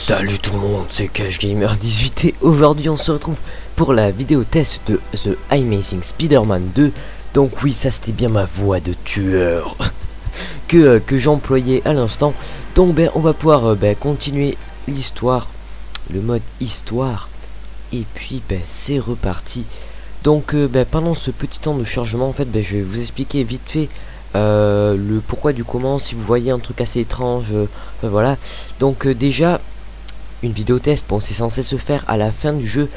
Salut tout le monde, c'est CashGamer18 et aujourd'hui on se retrouve pour la vidéo test de The Amazing Spider-Man 2. Donc oui, ça c'était bien ma voix de tueur que j'employais à l'instant. Donc on va pouvoir continuer l'histoire, le mode histoire. Et puis c'est reparti. Donc pendant ce petit temps de chargement, en fait je vais vous expliquer vite fait le pourquoi du comment. Si vous voyez un truc assez étrange, voilà. Donc déjà, une vidéo test, bon, c'est censé se faire à la fin du jeu.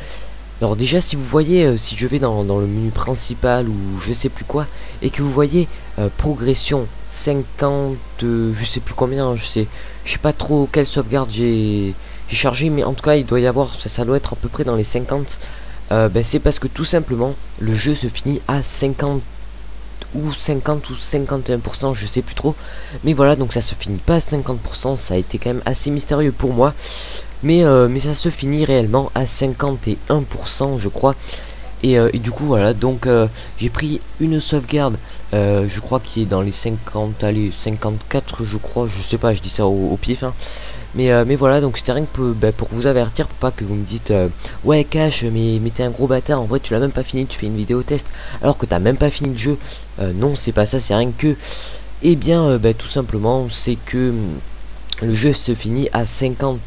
Alors déjà, si vous voyez, si je vais dans le menu principal ou je sais plus quoi, et que vous voyez progression 50, je sais plus combien, je sais pas trop quelle sauvegarde j'ai chargé, mais en tout cas il doit y avoir, ça doit être à peu près dans les 50. C'est parce que tout simplement le jeu se finit à 50 ou 51%, je sais plus trop, mais voilà, donc ça se finit pas à 50%, ça a été quand même assez mystérieux pour moi, mais ça se finit réellement à 51%, je crois. Et du coup voilà, donc j'ai pris une sauvegarde, je crois qui est dans les 50, allez 54 je crois, je sais pas, je dis ça au pif hein. Mais voilà, donc c'était rien que pour vous avertir, pour pas que vous me dites ouais Cash, mais t'es un gros bâtard, en vrai tu l'as même pas fini, tu fais une vidéo test alors que t'as même pas fini le jeu. Non, c'est pas ça, c'est rien que, et bien tout simplement c'est que le jeu se finit à 52%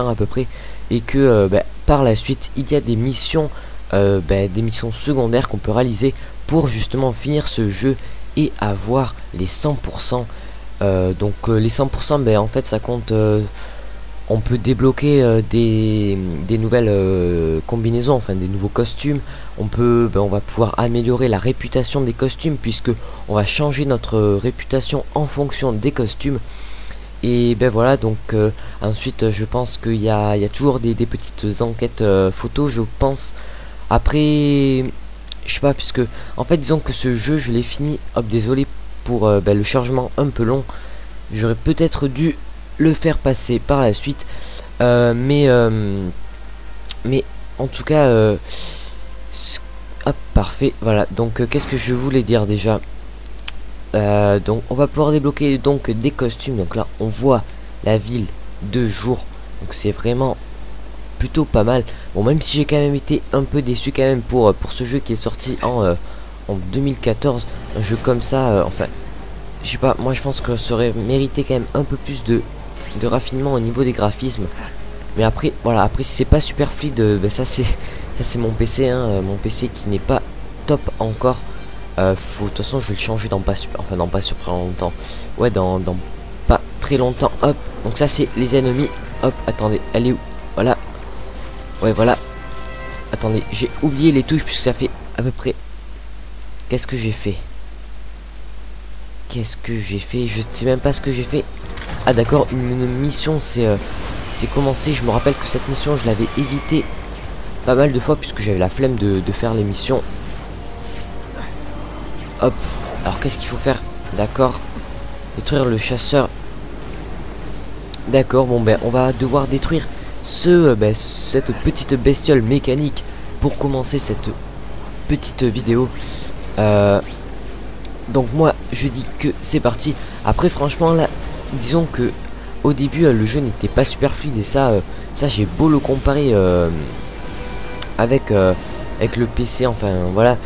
à peu près, et que par la suite il y a des missions secondaires qu'on peut réaliser pour justement finir ce jeu et avoir les 100%. Donc les 100%, en fait ça compte, on peut débloquer des nouvelles combinaisons, enfin des nouveaux costumes. On peut, on va pouvoir améliorer la réputation des costumes, puisque on va changer notre réputation en fonction des costumes. Et voilà, donc ensuite je pense qu'il y a toujours des petites enquêtes photos, je pense. Après, je sais pas, puisque en fait disons que ce jeu je l'ai fini, hop, désolé pour le chargement un peu long, j'aurais peut-être dû le faire passer par la suite, mais en tout cas hop, parfait, voilà. Donc qu'est-ce que je voulais dire déjà, donc on va pouvoir débloquer donc des costumes. Donc là on voit la ville de jour, donc c'est vraiment plutôt pas mal. Bon, même si j'ai quand même été un peu déçu quand même pour ce jeu qui est sorti en 2014, un jeu comme ça, enfin je sais pas, moi je pense que ça aurait mérité quand même un peu plus de raffinement au niveau des graphismes. Mais après voilà, après si c'est pas super fluide, ça c'est mon PC hein, mon PC qui n'est pas top encore. De toute façon je vais le changer dans pas super, enfin dans pas super longtemps, ouais, dans pas très longtemps. Hop, donc ça c'est les ennemis. Hop, attendez, elle est où? Voilà, ouais, voilà, attendez, j'ai oublié les touches puisque ça fait à peu près, qu'est-ce que j'ai fait? Qu'est-ce que j'ai fait? Je sais même pas ce que j'ai fait. Ah d'accord, une mission c'est commencé. Je me rappelle que cette mission je l'avais évité pas mal de fois puisque j'avais la flemme de faire les missions. Hop, alors qu'est-ce qu'il faut faire? D'accord, détruire le chasseur. D'accord, bon on va devoir détruire cette petite bestiole mécanique pour commencer cette petite vidéo. Donc moi je dis que c'est parti. Après franchement là, disons que au début le jeu n'était pas super fluide, et ça j'ai beau le comparer avec le PC, enfin voilà.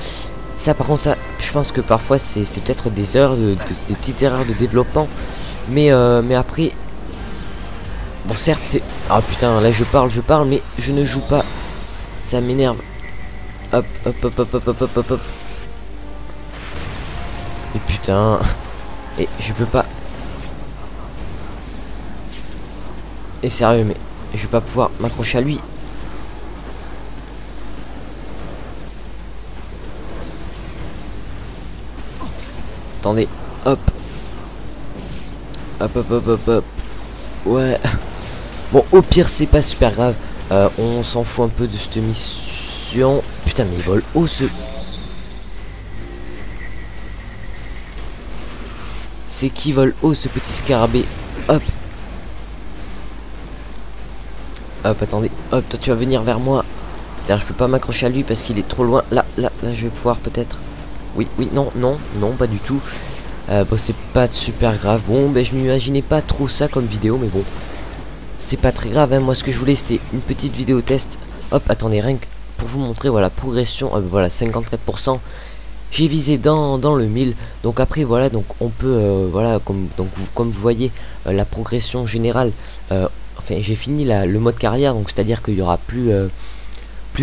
Ça par contre, ça, je pense que parfois c'est peut-être des erreurs des petites erreurs de développement, mais après bon, certes c'est, ah putain, là je parle mais je ne joue pas, ça m'énerve. Hop hop hop hop hop hop hop hop hop. Et putain, et je peux pas. Et sérieux, mais je vais pas pouvoir m'accrocher à lui. Attendez, hop. Hop hop hop hop hop. Ouais. Bon, au pire c'est pas super grave. On s'en fout un peu de cette mission. Putain, mais il vole haut ce... C'est qui vole haut ce petit scarabée? Hop. Hop, attendez. Hop, toi tu vas venir vers moi. Putain, je peux pas m'accrocher à lui parce qu'il est trop loin. Là, je vais pouvoir peut-être. Oui, non, pas du tout. Bon, c'est pas super grave. Bon, je m'imaginais pas trop ça comme vidéo, mais bon. c'est pas très grave, hein. Moi ce que je voulais c'était une petite vidéo test. Hop, attendez, rien que pour vous montrer, voilà, progression, voilà, 54%. J'ai visé dans le 1000. Donc après voilà, donc on peut voilà, comme vous voyez, la progression générale, enfin j'ai fini le mode carrière, donc c'est à dire qu'il y aura plus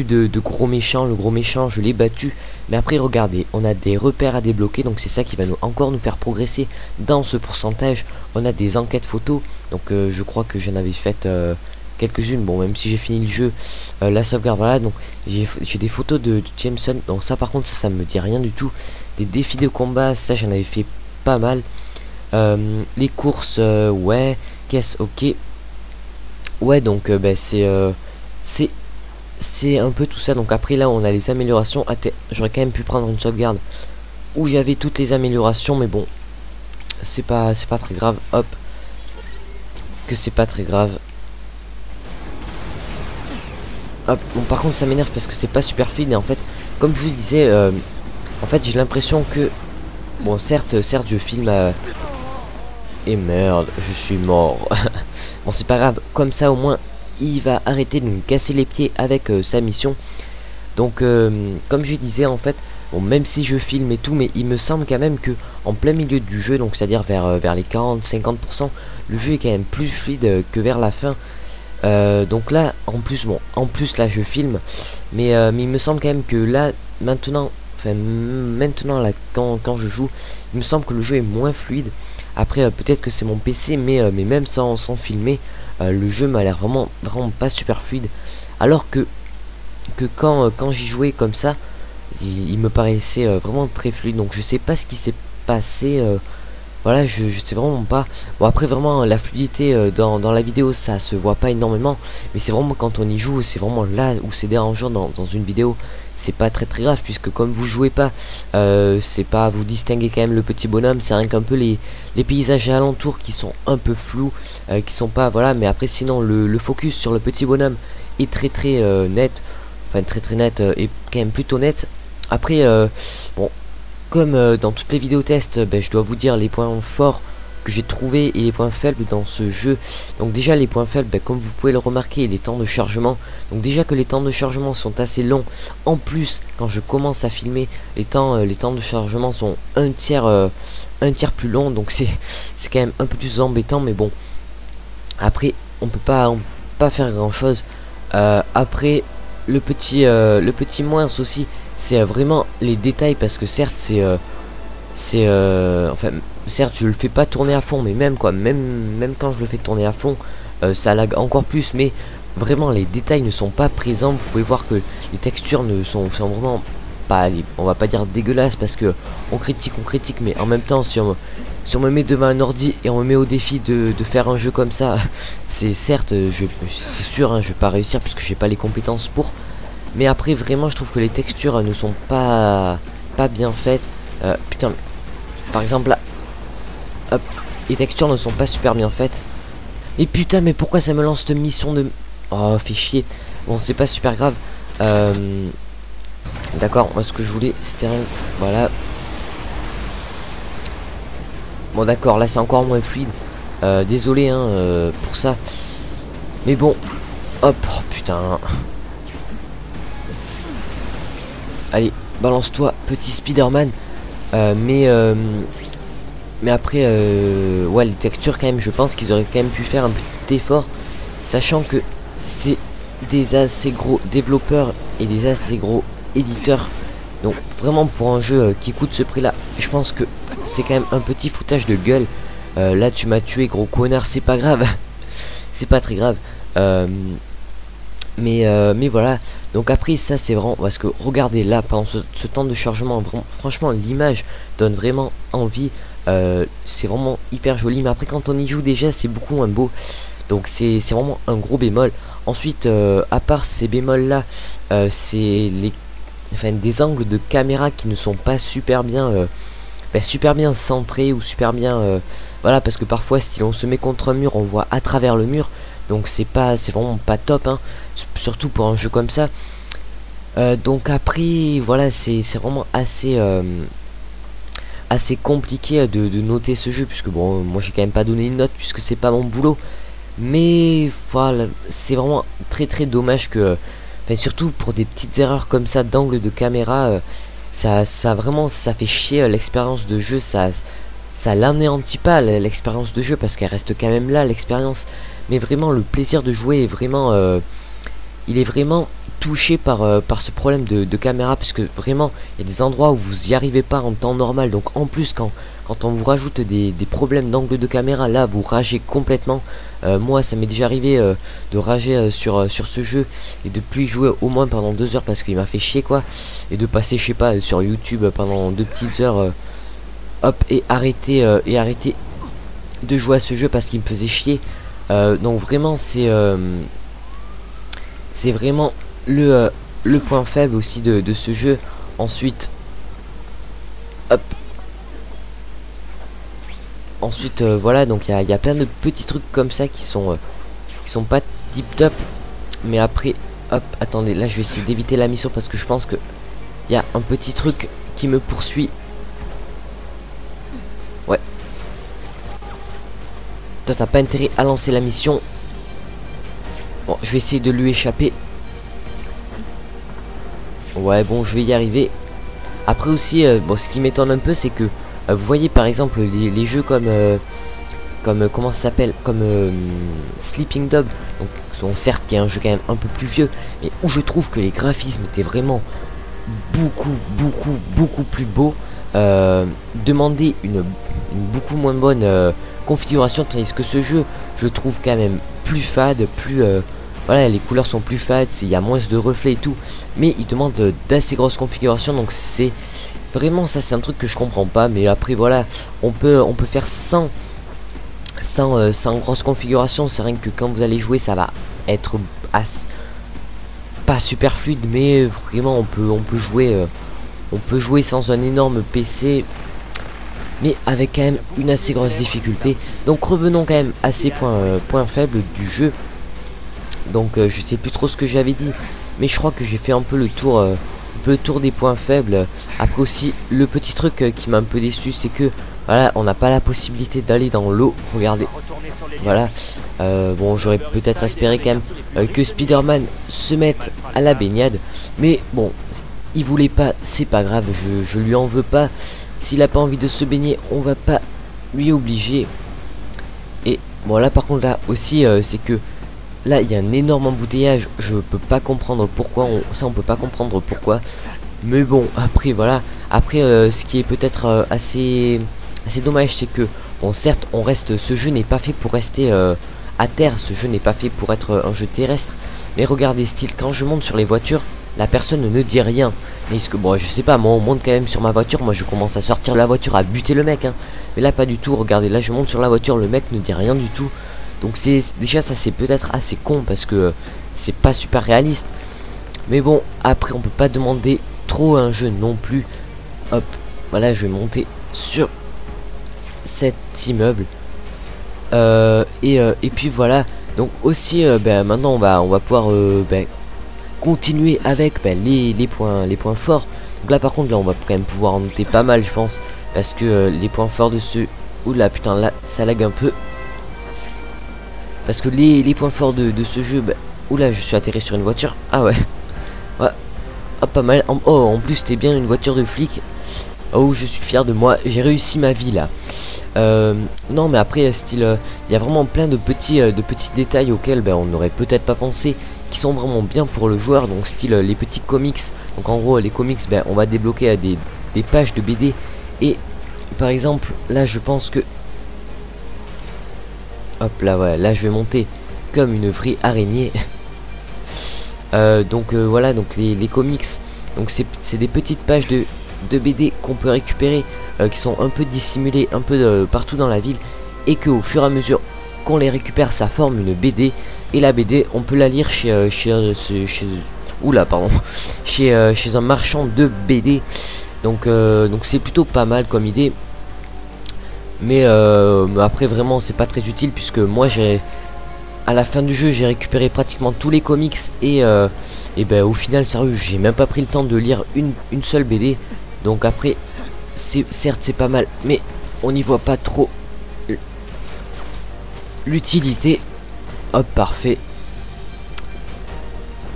de gros méchants. Le gros méchant je l'ai battu, mais après regardez, on a des repères à débloquer, donc c'est ça qui va encore nous faire progresser dans ce pourcentage. On a des enquêtes photos, donc je crois que j'en avais fait quelques-unes, bon, même si j'ai fini le jeu, la sauvegarde, voilà. Donc j'ai des photos de Jameson, donc ça par contre ça me dit rien du tout. Des défis de combat, ça j'en avais fait pas mal. Les courses, ouais, qu'est-ce, ok, ouais, donc bah, c'est un peu tout ça. Donc après là on a les améliorations. J'aurais quand même pu prendre une sauvegarde où j'avais toutes les améliorations, mais bon, c'est pas très grave. Hop, que c'est pas très grave. Hop, bon, par contre ça m'énerve parce que c'est pas super fluide, et en fait comme je vous disais, en fait j'ai l'impression que, bon, certes je filme et merde, je suis mort. Bon, c'est pas grave, comme ça au moins il va arrêter de nous casser les pieds avec sa mission. Donc comme je disais, en fait, bon, même si je filme et tout, mais il me semble quand même que en plein milieu du jeu, donc c'est à dire vers les 40-50%, le jeu est quand même plus fluide que vers la fin. Donc là en plus, bon, en plus là je filme, mais il me semble quand même que là maintenant, enfin maintenant là quand je joue, il me semble que le jeu est moins fluide. Après peut-être que c'est mon PC, mais même sans filmer, le jeu m'a l'air vraiment pas super fluide, alors que quand j'y jouais comme ça, il me paraissait vraiment très fluide. Donc je sais pas ce qui s'est passé, voilà, je sais vraiment pas. Bon, après vraiment la fluidité dans la vidéo ça se voit pas énormément, mais c'est vraiment quand on y joue, c'est vraiment là où c'est dérangeant dans une vidéo. C'est pas très grave, puisque comme vous jouez pas, c'est pas, vous distinguez quand même le petit bonhomme. C'est rien qu'un peu les paysages alentours qui sont un peu flous, qui sont pas, voilà, mais après sinon le focus sur le petit bonhomme est très net, enfin très net, et quand même plutôt net. Après bon, comme dans toutes les vidéos tests, ben, je dois vous dire les points forts que j'ai trouvé et les points faibles dans ce jeu. Donc déjà les points faibles, ben, comme vous pouvez le remarquer, les temps de chargement. Donc déjà que les temps de chargement sont assez longs. En plus, quand je commence à filmer, les temps de chargement sont un tiers plus long. Donc c'est quand même un peu plus embêtant, mais bon. Après, on peut pas faire grand chose. Après, le petit moins aussi, c'est vraiment les détails, parce que certes enfin certes je le fais pas tourner à fond, mais même quand je le fais tourner à fond, ça lag encore plus, mais vraiment les détails ne sont pas présents. Vous pouvez voir que les textures ne sont vraiment pas, on va pas dire dégueulasses, parce que on critique, mais en même temps si on me met devant un ordi et on me met au défi de faire un jeu comme ça, c'est certes, c'est sûr, hein, je vais pas réussir puisque j'ai pas les compétences pour. Mais après vraiment je trouve que les textures ne sont pas bien faites. Putain, par exemple là, hop, les textures ne sont pas super bien faites. Et putain, mais pourquoi ça me lance cette mission de... Oh, fait chier. Bon, c'est pas super grave. D'accord, moi ce que je voulais c'était rien. Voilà. Bon d'accord, là c'est encore moins fluide. Désolé hein, pour ça. Mais bon, hop, oh, putain. Allez, balance-toi, petit Spider-Man. Mais après, ouais, les textures quand même, je pense qu'ils auraient quand même pu faire un petit effort, sachant que c'est des assez gros développeurs et des assez gros éditeurs. Donc vraiment pour un jeu qui coûte ce prix là, je pense que c'est quand même un petit foutage de gueule. Là tu m'as tué, gros connard, c'est pas grave. C'est pas très grave. Mais voilà. Donc après ça c'est vraiment, parce que regardez là pendant ce temps de chargement, franchement l'image donne vraiment envie. C'est vraiment hyper joli, mais après quand on y joue déjà c'est beaucoup moins beau. Donc c'est vraiment un gros bémol. Ensuite à part ces bémols là, c'est des angles de caméra qui ne sont pas super bien centrés, ou super bien voilà, parce que parfois si on se met contre un mur on voit à travers le mur. Donc c'est vraiment pas top hein, surtout pour un jeu comme ça. Donc après voilà, c'est vraiment assez compliqué de noter ce jeu, puisque bon, moi j'ai quand même pas donné une note puisque c'est pas mon boulot. Mais voilà, c'est vraiment très dommage que, enfin, surtout pour des petites erreurs comme ça d'angle de caméra, ça vraiment ça fait chier l'expérience de jeu, ça l'anéantit pas l'expérience de jeu parce qu'elle reste quand même là l'expérience, mais vraiment le plaisir de jouer est vraiment il est vraiment touché par ce problème de caméra, puisque vraiment il y a des endroits où vous y arrivez pas en temps normal, donc en plus quand on vous rajoute des problèmes d'angle de caméra, là vous ragez complètement. Moi ça m'est déjà arrivé de rager sur ce jeu et de plus y jouer au moins pendant 2 heures parce qu'il m'a fait chier quoi, et de passer je sais pas sur YouTube pendant 2 petites heures hop et arrêter de jouer à ce jeu parce qu'il me faisait chier. Donc vraiment c'est vraiment le point faible aussi de ce jeu. Ensuite hop, ensuite voilà, donc il y a plein de petits trucs comme ça qui sont pas tip top, mais après hop, attendez, là je vais essayer d'éviter la mission parce que je pense que il y a un petit truc qui me poursuit. Ouais, toi t'as pas intérêt à lancer la mission. Bon, je vais essayer de lui échapper. Ouais, bon, je vais y arriver. Après aussi, bon, ce qui m'étonne un peu, c'est que vous voyez par exemple les jeux comme comment ça s'appelle, comme Sleeping Dog, donc certes qui est un jeu quand même un peu plus vieux, mais où je trouve que les graphismes étaient vraiment beaucoup plus beaux. Demander une beaucoup moins bonne configuration, tandis que ce jeu je trouve quand même plus fade, plus voilà, les couleurs sont plus fades, il y a moins de reflets et tout, mais il demande d'assez grosses configurations, donc c'est vraiment ça, c'est un truc que je comprends pas. Mais après voilà, on peut faire sans grosse configuration. C'est rien que quand vous allez jouer ça va être pas super fluide, mais vraiment on peut jouer sans un énorme PC, mais avec quand même une assez grosse difficulté. Donc revenons quand même à ces points faibles du jeu. Donc je sais plus trop ce que j'avais dit, mais je crois que j'ai fait un peu le tour des points faibles. Après aussi le petit truc qui m'a un peu déçu, c'est que voilà, on n'a pas la possibilité d'aller dans l'eau. Regardez, voilà, bon, j'aurais peut-être espéré quand même que Spider-Man se mette à la baignade, mais bon, il voulait pas, c'est pas grave, je lui en veux pas. S'il a pas envie de se baigner, on va pas lui obliger. Et bon, là par contre là aussi c'est que là il y a un énorme embouteillage, je peux pas comprendre pourquoi, on peut pas comprendre pourquoi. Mais bon, après voilà, après ce qui est peut-être assez dommage, c'est que bon, certes on reste, ce jeu n'est pas fait pour rester à terre, ce jeu n'est pas fait pour être un jeu terrestre. Mais regardez, style, quand je monte sur les voitures, la personne ne dit rien. Mais ce que bon, je sais pas, moi on monte quand même sur ma voiture, moi je commence à sortir de la voiture, à buter le mec hein. Mais là pas du tout, regardez, là je monte sur la voiture, le mec ne dit rien du tout. Donc c'est déjà ça, c'est peut-être assez con parce que c'est pas super réaliste. Mais bon, après on peut pas demander trop à un jeu non plus. Hop, voilà, je vais monter sur cet immeuble. Et puis voilà. Donc aussi ben, maintenant on va pouvoir ben, continuer avec ben, les points forts. Donc là par contre là on va quand même pouvoir en noter pas mal je pense, parce que les points forts de ce... Oula putain, là ça lag un peu. Parce que les points forts de ce jeu, bah, oula, je suis atterri sur une voiture. Ah ouais. Ouais. Ah, pas mal. Oh, en plus, c'était bien une voiture de flic. Oh, je suis fier de moi. J'ai réussi ma vie là. Non, mais après, style, il y a vraiment plein de petits détails auxquels ben, on n'aurait peut-être pas pensé, qui sont vraiment bien pour le joueur. Donc, style, les petits comics. Donc, en gros, les comics, ben, on va débloquer des pages de BD. Et, par exemple, là, je pense que... Hop là, ouais, là je vais monter comme une vraie araignée. Donc voilà, donc les comics, donc c'est des petites pages de BD qu'on peut récupérer, qui sont un peu dissimulées un peu partout dans la ville, et que au fur et à mesure qu'on les récupère, ça forme une BD. Et la BD, on peut la lire chez oula, pardon, chez un marchand de BD. Donc c'est plutôt pas mal comme idée. Mais après vraiment c'est pas très utile, puisque moi j'ai à la fin du jeu j'ai récupéré pratiquement tous les comics, et ben au final sérieux j'ai même pas pris le temps de lire une seule BD. Donc après certes c'est pas mal, mais on n'y voit pas trop l'utilité. Hop, parfait.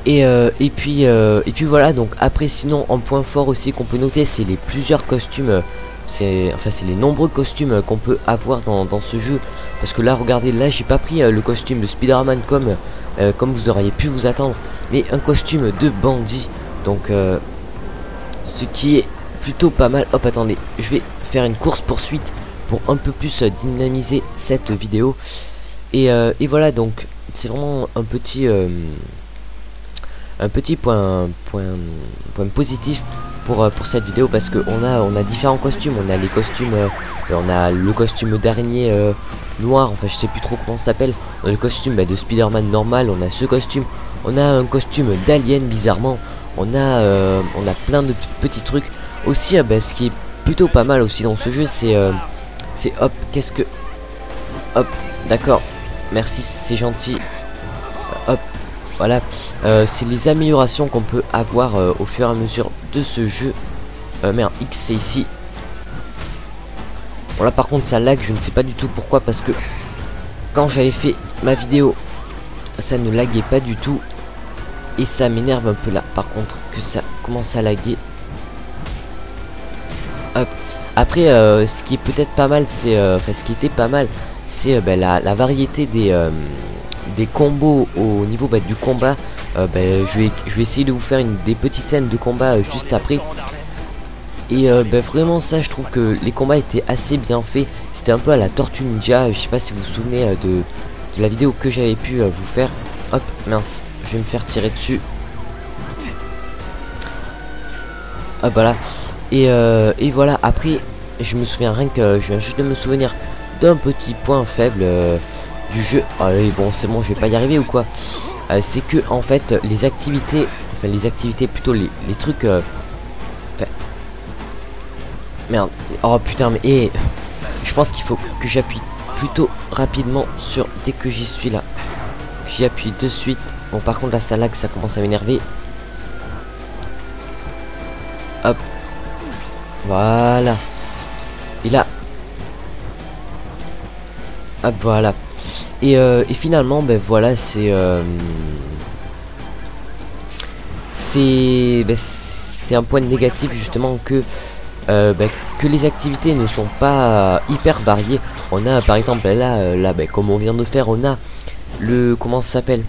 Et puis voilà, donc après sinon en point fort aussi qu'on peut noter, c'est les plusieurs costumes, c'est les nombreux costumes qu'on peut avoir dans ce jeu. Parce que là regardez, là j'ai pas pris le costume de Spider-Man comme vous auriez pu vous attendre, mais un costume de bandit. Donc ce qui est plutôt pas mal. Hop, attendez, je vais faire une course poursuite pour un peu plus dynamiser cette vidéo. Et voilà, donc c'est vraiment un petit point positif pour cette vidéo, parce que on a différents costumes. On a les costumes, on a le costume d'araignée noir, enfin je sais plus trop comment ça s'appelle. On a le costume de Spider-Man normal, on a ce costume, on a un costume d'alien bizarrement, on a plein de petits trucs aussi. Ce qui est plutôt pas mal aussi dans ce jeu, c'est hop, qu'est-ce que hop, d'accord, merci, c'est gentil. Hop, voilà, c'est les améliorations qu'on peut avoir au fur et à mesure de ce jeu. Merde, X c'est ici. Bon là par contre ça lag, je ne sais pas du tout pourquoi, parce que quand j'avais fait ma vidéo ça ne laguait pas du tout. Et ça m'énerve un peu là par contre que ça commence à laguer. Hop. Après ce qui est peut-être pas mal, c'est ce qui était pas mal, c'est la variété des combos au niveau du combat. Je vais essayer de vous faire des petites scènes de combat juste après. Et vraiment ça, je trouve que les combats étaient assez bien faits. C'était un peu à la Tortue Ninja. Je sais pas si vous vous souvenez de la vidéo que j'avais pu vous faire. Hop, mince, je vais me faire tirer dessus. Hop, voilà. Et voilà, après je me souviens, rien que je viens juste de me souvenir d'un petit point faible du jeu. Allez, bon c'est bon, je vais pas y arriver ou quoi. C'est que en fait les activités, plutôt les trucs merde, oh putain, mais je pense qu'il faut que j'appuie plutôt rapidement sur dès que j'y suis là. J'y appuie de suite. Bon par contre là ça lag, ça commence à m'énerver. Hop, voilà. Et là hop, voilà. Et finalement voilà, c'est un point négatif justement, que les activités ne sont pas hyper variées. On a par exemple là comme on vient de faire, on a le comment ça s'appelle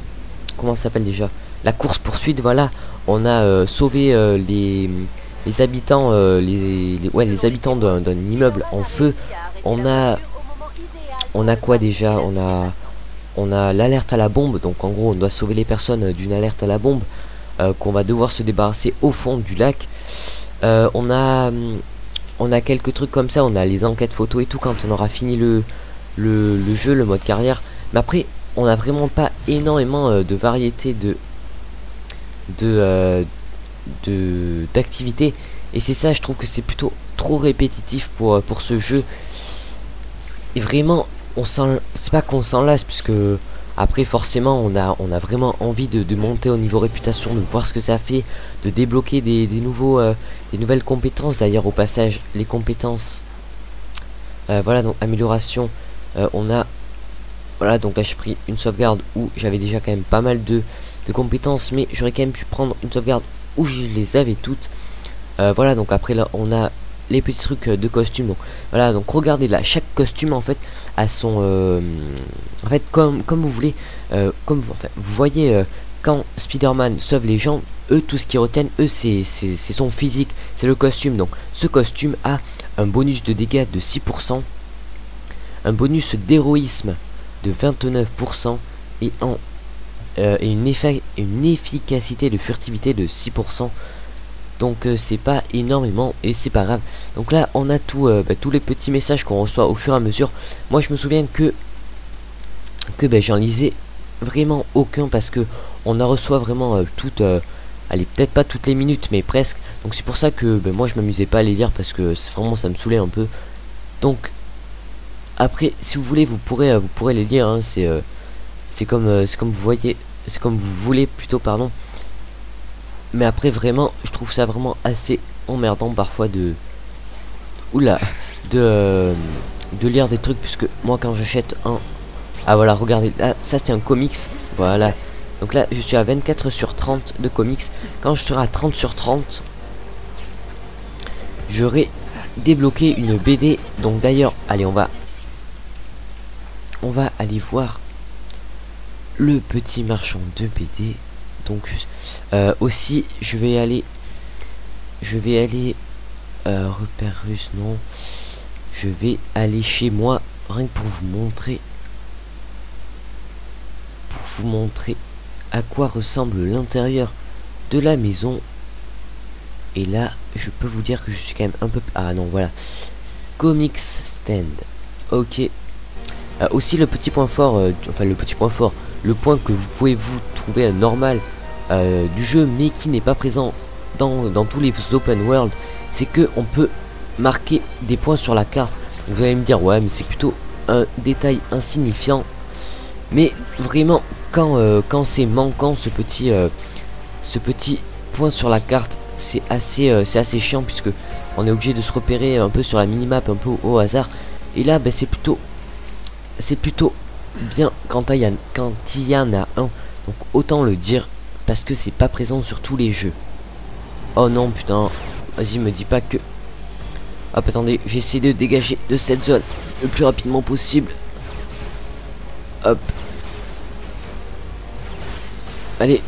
déjà, la course poursuite. Voilà, on a sauvé les habitants les habitants d'un immeuble en feu. On a quoi déjà, on a l'alerte à la bombe. Donc en gros on doit sauver les personnes d'une alerte à la bombe qu'on va devoir se débarrasser au fond du lac. On a quelques trucs comme ça. On a les enquêtes photo et tout quand on aura fini le jeu, le mode carrière. Mais après on a vraiment pas énormément de variété d'activités. Et c'est ça, je trouve que c'est plutôt trop répétitif pour ce jeu. Et vraiment c'est pas qu'on s'en lasse, puisque après forcément on a vraiment envie de monter au niveau réputation, de voir ce que ça fait, de débloquer des nouvelles compétences. D'ailleurs au passage, les compétences voilà, donc amélioration, on a voilà, donc là j'ai pris une sauvegarde où j'avais déjà quand même pas mal de compétences, mais j'aurais quand même pu prendre une sauvegarde où je les avais toutes. Voilà, donc après là on a les petits trucs de costume. Donc voilà, donc regardez là, chaque costume en fait a son en fait comme vous voulez, comme vous, vous voyez quand Spider-Man sauve les gens, eux tout ce qu'ils retiennent, eux c'est son physique, c'est le costume. Donc ce costume a un bonus de dégâts de 6%, un bonus d'héroïsme de 29% et une efficacité de furtivité de 6%. Donc c'est pas énormément et c'est pas grave. Donc là on a tous les petits messages qu'on reçoit au fur et à mesure. Moi je me souviens que j'en lisais vraiment aucun, parce que on en reçoit vraiment allez, peut-être pas toutes les minutes mais presque. Donc c'est pour ça que moi je m'amusais pas à les lire, parce que vraiment ça me saoulait un peu. Donc après si vous voulez vous pourrez les lire, hein. C'est comme vous voyez, c'est comme vous voulez plutôt, pardon. Mais après vraiment je trouve ça vraiment assez emmerdant parfois de lire des trucs, puisque moi quand j'achète un Ah voilà, regardez, là, ça c'est un comics, voilà. Donc là, je suis à 24 sur 30 de comics. Quand je serai à 30 sur 30, j'aurai débloqué une BD. Donc d'ailleurs, allez, on va aller voir le petit marchand de BD. Donc aussi, je vais aller repère russe, non. Je vais aller chez moi, rien que pour vous montrer à quoi ressemble l'intérieur de la maison. Et là, je peux vous dire que je suis quand même un peu... Ah non, voilà. Comics stand. Ok. Aussi, le petit point fort, enfin le petit point fort, le point que vous pouvez vous trouver normal du jeu, mais qui n'est pas présent dans tous les open world, c'est que on peut marquer des points sur la carte. Vous allez me dire, ouais, mais c'est plutôt un détail insignifiant. Mais vraiment, quand c'est manquant, ce petit point sur la carte, c'est assez chiant, puisque on est obligé de se repérer un peu sur la minimap, un peu au hasard. Et là, ben, c'est plutôt bien quand il y en a un. Donc autant le dire, parce que c'est pas présent sur tous les jeux. Oh non, putain, vas-y, me dis pas que... Hop, attendez, j'essaie de dégager de cette zone le plus rapidement possible. Hop. Allez.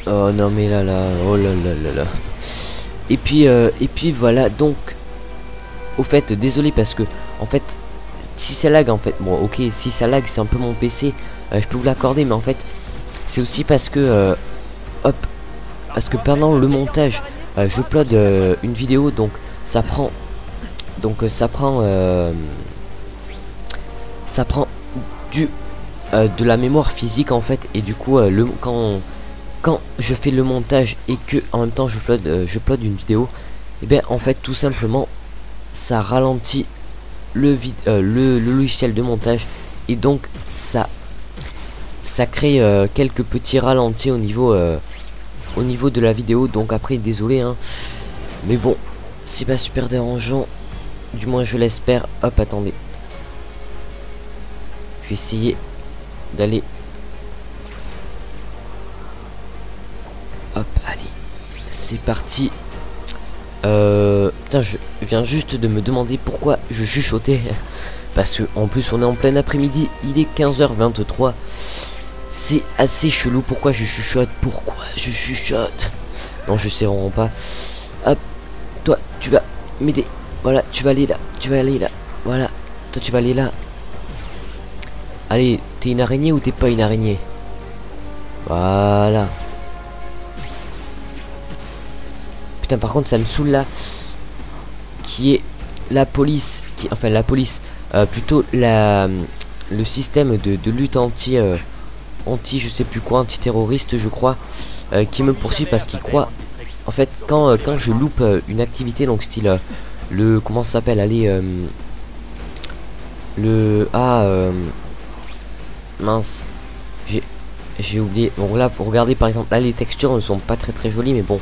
Oh non mais là, oh là là là là. Et puis voilà, donc au fait, désolé parce que en fait, si ça lag, en fait, bon ok, si ça lag, c'est un peu mon PC, je peux vous l'accorder, mais en fait c'est aussi parce que hop, parce que pendant le montage je upload une vidéo, donc ça prend de la mémoire physique en fait, et du coup quand je fais le montage et que en même temps je upload une vidéo, et bien en fait tout simplement ça ralentit le logiciel de montage, et donc ça crée quelques petits ralentis au niveau de la vidéo. Donc après, désolé hein, mais bon, c'est pas super dérangeant, du moins je l'espère. Hop, attendez, je vais essayer d'aller, hop, allez, c'est parti. Putain, je viens juste de me demander pourquoi je chuchotais. Parce que en plus on est en plein après-midi, il est 15h23. C'est assez chelou. Pourquoi je chuchote? Non, je sais vraiment pas. Hop, toi tu vas m'aider. Voilà, tu vas aller là. Voilà, toi tu vas aller là. Allez, t'es une araignée ou t'es pas une araignée? Voilà. Putain, par contre ça me saoule là, qui est la police, plutôt le système de lutte anti je sais plus quoi, antiterroriste je crois, qui me poursuit parce qu'il croit en fait quand je loupe une activité, donc style le, comment ça s'appelle, allez, mince, j'ai oublié. Bon là, pour regarder par exemple, là les textures ne sont pas très jolies, mais bon,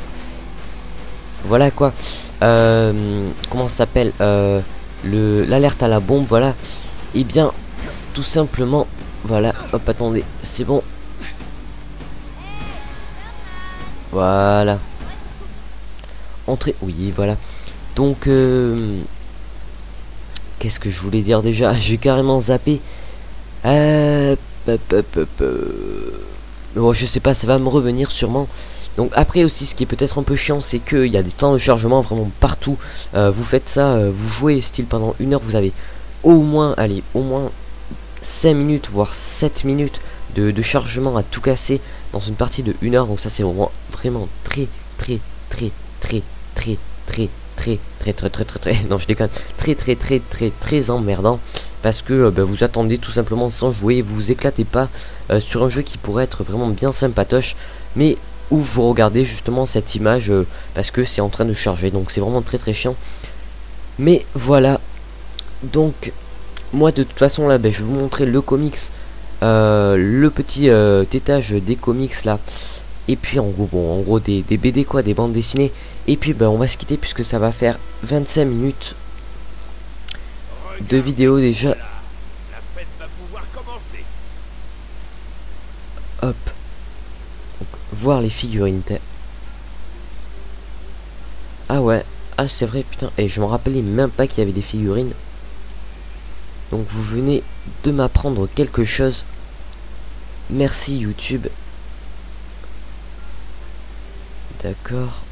voilà quoi. Comment ça s'appelle, l'alerte à la bombe, voilà. Et bien tout simplement, voilà, hop, attendez, c'est bon, voilà, entrée, oui, voilà. Donc qu'est-ce que je voulais dire déjà? J'ai carrément zappé. Bon, je sais pas, ça va me revenir sûrement. Donc après aussi, ce qui est peut-être un peu chiant, c'est qu'il y a des temps de chargement vraiment partout. Vous faites ça, vous jouez style pendant 1 heure, vous avez au moins 5 minutes voire 7 minutes de chargement à tout casser dans une partie de 1 heure. Donc ça c'est vraiment très non, je déconne, très emmerdant, parce que vous attendez tout simplement sans jouer, vous vous éclatez pas sur un jeu qui pourrait être vraiment bien sympatoche, mais où vous regardez justement cette image parce que c'est en train de charger. Donc c'est vraiment très chiant, mais voilà. Donc moi de toute façon là, je vais vous montrer le comics, le petit tétage des comics là, et puis en gros, bon, en gros des BD quoi, des bandes dessinées. Et puis on va se quitter puisque ça va faire 25 minutes 2 vidéos déjà. La fête va pouvoir commencer. Hop. Donc, voir les figurines. Ah ouais. Ah c'est vrai putain. Et je me rappelais même pas qu'il y avait des figurines. Donc vous venez de m'apprendre quelque chose. Merci YouTube. D'accord.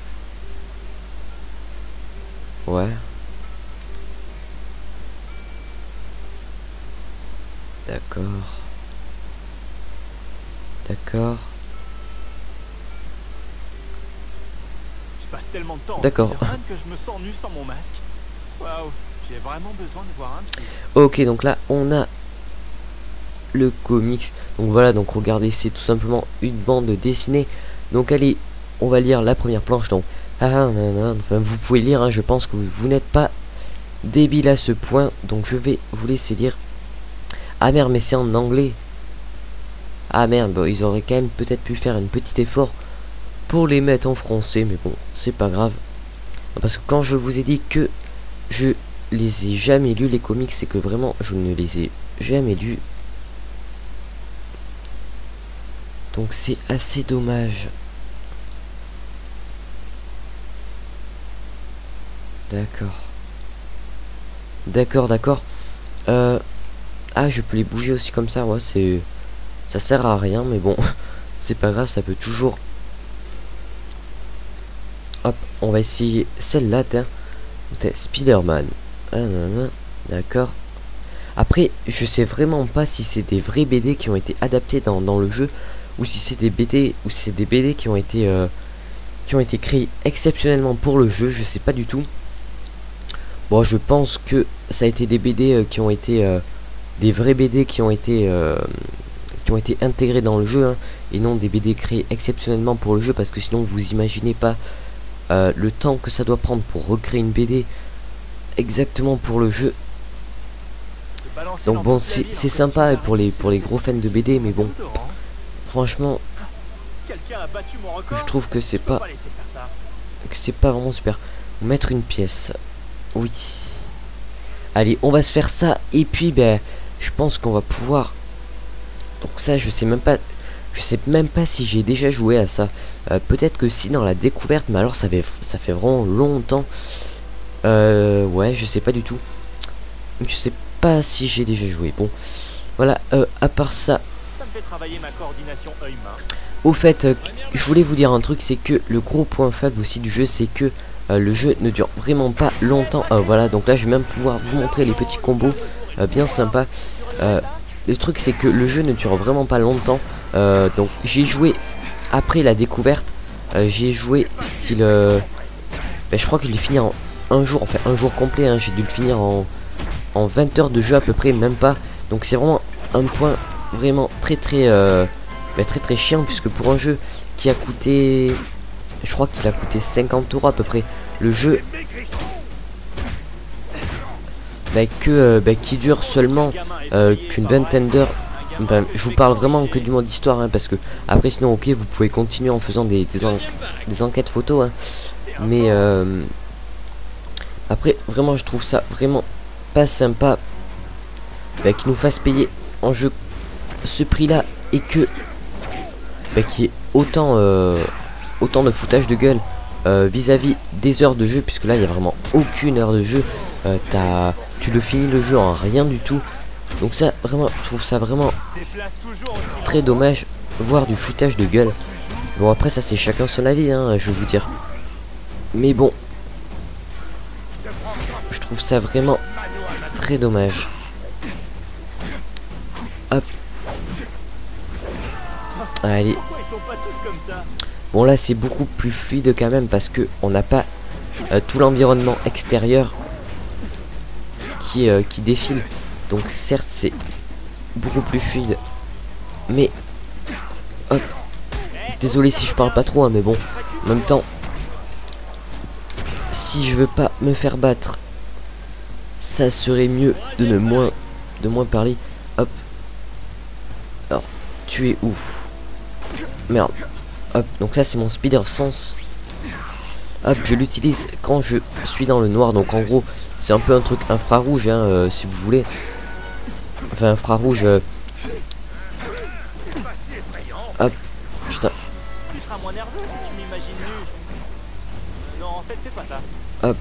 Ouais. D'accord. D'accord. Je passe tellement de temps D'accord. en Spider-Man que je me sens nu sans mon masque. Waouh, j'ai vraiment besoin de voir un psy. Ok, donc là on a le comics. Donc voilà, donc regardez, c'est tout simplement une bande dessinée. Donc allez, on va lire la première planche. Donc enfin vous pouvez lire, hein, je pense que vous n'êtes pas débile à ce point. Donc je vais vous laisser lire. Ah merde, mais c'est en anglais. Ah merde, bon, ils auraient quand même peut-être pu faire un petit effort pour les mettre en français, mais bon, c'est pas grave. Parce que quand je vous ai dit que je les ai jamais lus les comics, c'est que vraiment je ne les ai jamais lus. Donc c'est assez dommage. D'accord. D'accord, d'accord. Ah, je peux les bouger aussi comme ça, ouais, c'est... Ça sert à rien, mais bon, c'est pas grave, ça peut toujours... Hop, on va essayer celle-là, tiens. Spider-Man. D'accord. Après, je sais vraiment pas si c'est des vrais BD qui ont été adaptés dans le jeu, ou si c'est des BD, ou si c'est des BD qui ont été créés exceptionnellement pour le jeu, je sais pas du tout. Bon, je pense que ça a été des BD qui ont été des vrais BD qui ont été intégrés dans le jeu, hein, et non des BD créés exceptionnellement pour le jeu, parce que sinon vous imaginez pas le temps que ça doit prendre pour recréer une BD exactement pour le jeu. Donc bon, c'est sympa pour les gros fans de BD, mais bon, franchement, je trouve que c'est pas vraiment super. Mettre une pièce, oui. Allez, on va se faire ça, et puis ben, je pense qu'on va pouvoir. Donc ça, je sais même pas si j'ai déjà joué à ça. Peut-être que si dans la découverte, mais alors ça fait vraiment longtemps. Ouais, je sais pas du tout. Je sais pas si j'ai déjà joué. Bon, voilà. À part ça, Ça me fait travailler ma coordination œil-main. au fait, je voulais vous dire un truc, c'est que le gros point faible aussi du jeu, c'est que le jeu ne dure vraiment pas longtemps. Voilà, donc là, je vais même pouvoir vous montrer les petits combos bien sympas. Le truc, c'est que le jeu ne dure vraiment pas longtemps. Donc, j'ai joué après la découverte. J'ai joué style... ben, je crois que je l'ai fini en un jour, enfin un jour complet. Hein, j'ai dû le finir en 20 heures de jeu à peu près, même pas. Donc, c'est vraiment un point vraiment très chiant, puisque pour un jeu qui a coûté... Je crois qu'il a coûté 50 € à peu près. Le jeu qui dure seulement qu'une vingtaine d'heures. Ben, je vous parle vraiment que du mode histoire, hein, parce que après sinon ok, vous pouvez continuer en faisant des enquêtes photos, hein, mais après vraiment je trouve ça vraiment pas sympa qu'ils nous fassent payer en jeu ce prix là, et que qu'il y ait autant de foutage de gueule vis-à-vis des heures de jeu, puisque là il n'y a vraiment aucune heure de jeu. Tu le finis le jeu en rien du tout. Donc ça vraiment, je trouve ça vraiment très dommage, voir du foutage de gueule. Bon après ça c'est chacun son avis, hein, je vais vous dire. Mais bon, je trouve ça vraiment très dommage. Hop. Allez. Bon là c'est beaucoup plus fluide quand même, parce que on n'a pas tout l'environnement extérieur qui défile. Donc certes c'est beaucoup plus fluide, mais hop, désolé si je parle pas trop, hein, mais bon, en même temps, si je veux pas me faire battre, ça serait mieux de moins parler. Hop. Alors, tu es où? Merde. Hop, donc là c'est mon Spider Sense. Hop, je l'utilise quand je suis dans le noir. Donc en gros, C'est un peu un truc infrarouge, hein, si vous voulez. Enfin, infrarouge. Hop, putain. Tu seras moins nerveux si tu m'imagines nu. Non, en fait, fais pas ça. Hop.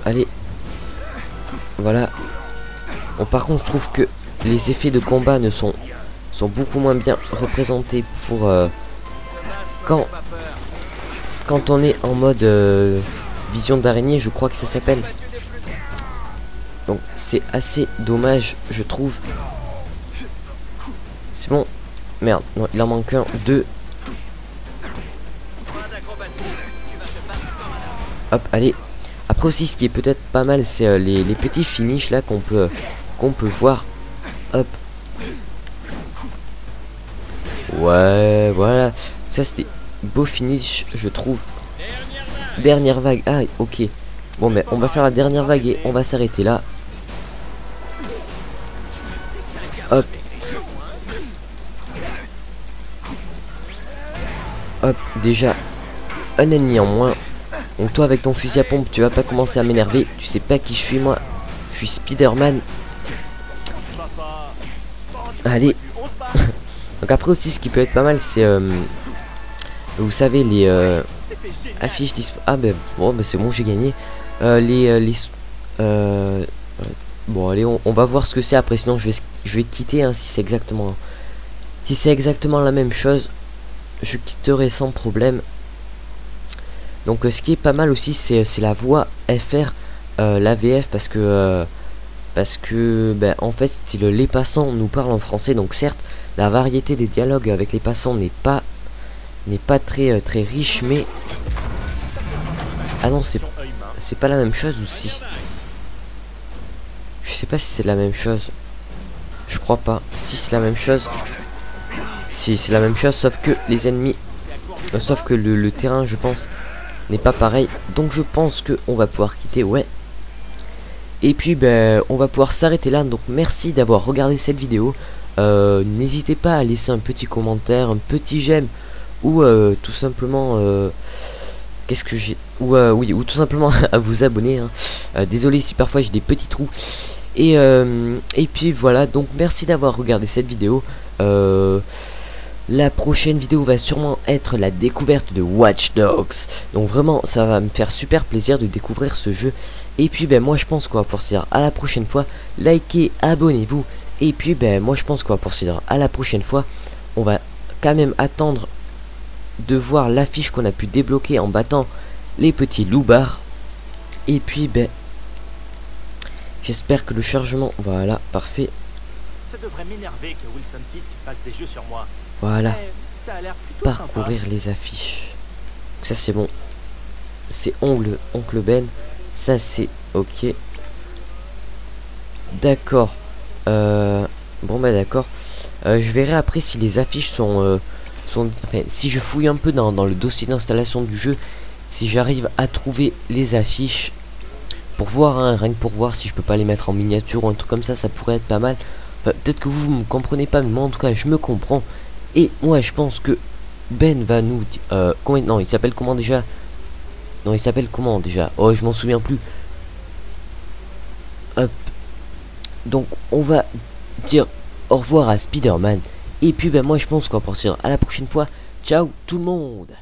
Allez. Voilà. Bon, par contre, je trouve que les effets de combat ne sont beaucoup moins bien représentés pour quand on est en mode vision d'araignée, je crois que ça s'appelle. Donc c'est assez dommage, je trouve. C'est bon. Merde, non, il en manque un, deux. Hop, allez. Après aussi, ce qui est peut-être pas mal, c'est les petits finishes là qu'on peut voir. Hop. Ouais, voilà. Ça, c'était beau finish, je trouve. Dernière vague. Ah, ok. Bon, mais on va faire la dernière vague et on va s'arrêter là. Hop. Hop, déjà un ennemi en moins. Donc toi avec ton fusil à pompe, tu vas pas commencer à m'énerver. Tu sais pas qui je suis, moi. Je suis Spider-Man. Allez. Donc après aussi, ce qui peut être pas mal, c'est vous savez les affiches dispo. Ah ben bon, ben c'est bon, j'ai gagné. Bon allez, on va voir ce que c'est après, sinon je vais quitter, hein, si c'est exactement la même chose, je quitterai sans problème. Donc ce qui est pas mal aussi, c'est la voix FR, la VF, parce que ben, en fait les passants nous parlent en français, donc certes la variété des dialogues avec les passants n'est pas très riche, mais ah non, c'est pas la même chose aussi. Je sais pas si c'est la même chose. Je crois pas. Si c'est la même chose. Si c'est la même chose, sauf que les ennemis, sauf que le terrain, je pense, n'est pas pareil. Donc je pense que on va pouvoir quitter, ouais. Et puis ben on va pouvoir s'arrêter là. Donc merci d'avoir regardé cette vidéo. N'hésitez pas à laisser un petit commentaire, un petit j'aime, ou tout simplement qu'est-ce que j'ai, ou oui, ou tout simplement à vous abonner, hein. Désolé si parfois j'ai des petits trous. Et puis voilà, donc merci d'avoir regardé cette vidéo. La prochaine vidéo va sûrement être la découverte de Watch Dogs. Donc vraiment, ça va me faire super plaisir de découvrir ce jeu. Et puis ben moi je pense qu'on va pouvoir se dire à la prochaine fois. Likez, abonnez-vous. Et puis ben moi je pense qu'on va pouvoir se dire à la prochaine fois. On va quand même attendre de voir l'affiche qu'on a pu débloquer en battant les petits loupards. Et puis ben j'espère que le chargement, voilà, parfait. Ça devrait m'énerver que Wilson Fisk fasse des jeux sur moi. Voilà, ça a l'air plutôt parcourir sympa. les affiches. Ça c'est bon. C'est oncle Ben. Ça c'est ok. D'accord. Bon bah d'accord. Je verrai après si les affiches sont enfin, si je fouille un peu dans le dossier d'installation du jeu, si j'arrive à trouver les affiches pour voir, hein, rien que pour voir si je peux pas les mettre en miniature ou un truc comme ça, ça pourrait être pas mal. Enfin, peut-être que vous me comprenez pas, mais moi en tout cas je me comprends. Et moi je pense que Ben va nous non, il s'appelle comment déjà? Non, il s'appelle comment déjà? Oh, je m'en souviens plus. Hop. Donc on va dire au revoir à Spider-Man. Et puis ben moi je pense qu'on va partir à la prochaine fois. Ciao tout le monde.